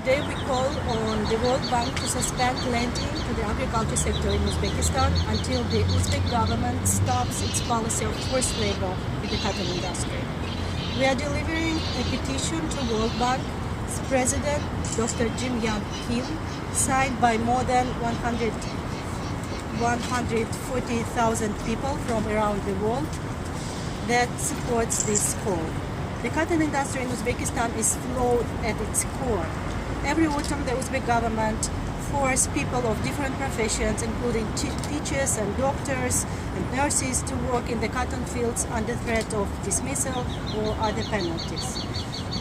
Today we call on the World Bank to suspend lending to the agriculture sector in Uzbekistan until the Uzbek government stops its policy of forced labor in the cotton industry. We are delivering a petition to World Bank's President, Dr. Jim Young Kim, signed by more than 140,000 people from around the world that supports this call. The cotton industry in Uzbekistan is flawed at its core. Every autumn, the Uzbek government forces people of different professions, including teachers and doctors and nurses, to work in the cotton fields under threat of dismissal or other penalties.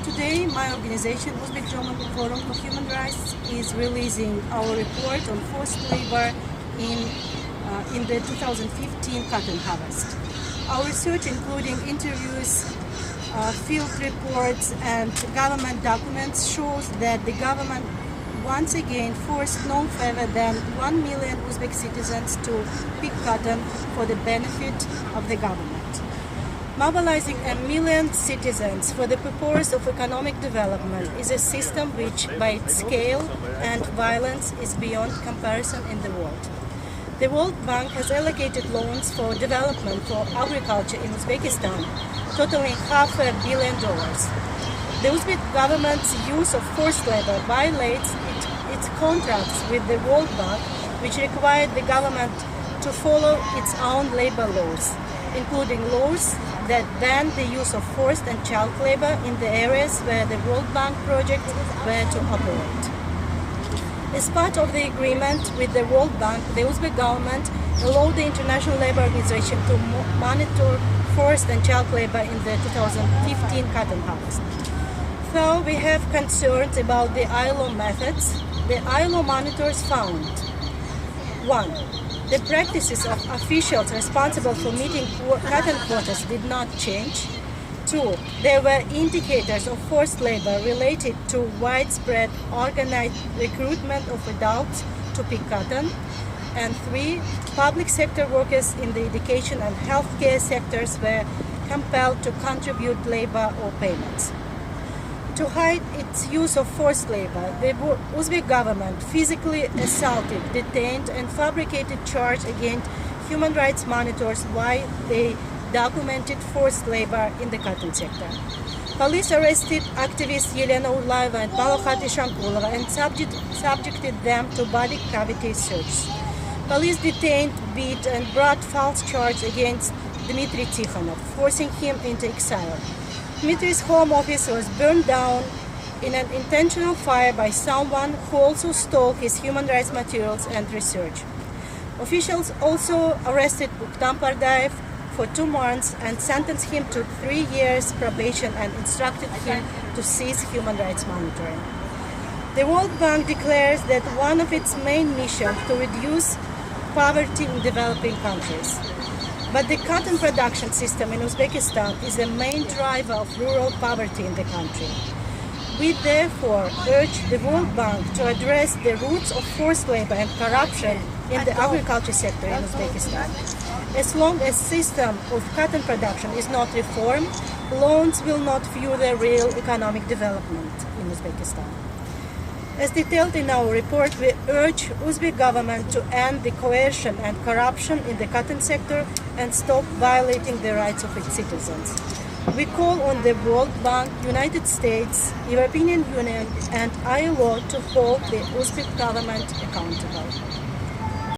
Today, my organization, Uzbek German Forum for Human Rights, is releasing our report on forced labor in the 2015 cotton harvest. Our research, including interviews, field reports and government documents, shows that the government once again forced no fewer than 1 million Uzbek citizens to pick cotton for the benefit of the government. Mobilizing 1 million citizens for the purpose of economic development is a system which, by its scale and violence, is beyond comparison in the world. The World Bank has allocated loans for development for agriculture in Uzbekistan, totaling $500 million. The Uzbek government's use of forced labor violates its contracts with the World Bank, which required the government to follow its own labor laws, including laws that ban the use of forced and child labor in the areas where the World Bank projects were to operate. As part of the agreement with the World Bank, the Uzbek government allowed the International Labour Organization to monitor forced and child labor in the 2015 cotton harvest. Though we have concerns about the ILO methods, the ILO monitors found: 1. The practices of officials responsible for meeting cotton quotas did not change. 2. There were indicators of forced labor related to widespread organized recruitment of adults to pick cotton. And 3. Public sector workers in the education and healthcare sectors were compelled to contribute labor or payments. To hide its use of forced labor, the Uzbek government physically assaulted, detained, and fabricated charges against human rights monitors while they documented forced labor in the cotton sector. Police arrested activists Yelena Urlaeva and Malakhat Ishankulova and subjected them to body cavity search. Police detained, beat, and brought false charges against Dmitry Tikhonov, forcing him into exile. Dmitry's home office was burned down in an intentional fire by someone who also stole his human rights materials and research. Officials also arrested Buktam Pardaev for 2 months and sentenced him to 3 years probation and instructed him to cease human rights monitoring. The World Bank declares that one of its main missions to reduce poverty in developing countries. But the cotton production system in Uzbekistan is the main driver of rural poverty in the country. We therefore urge the World Bank to address the roots of forced labor and corruption in the agriculture sector in Uzbekistan. As long as the system of cotton production is not reformed, loans will not fuel the real economic development in Uzbekistan. As detailed in our report, we urge Uzbek government to end the coercion and corruption in the cotton sector and stop violating the rights of its citizens. We call on the World Bank, United States, European Union, and ILO to hold the Uzbek government accountable.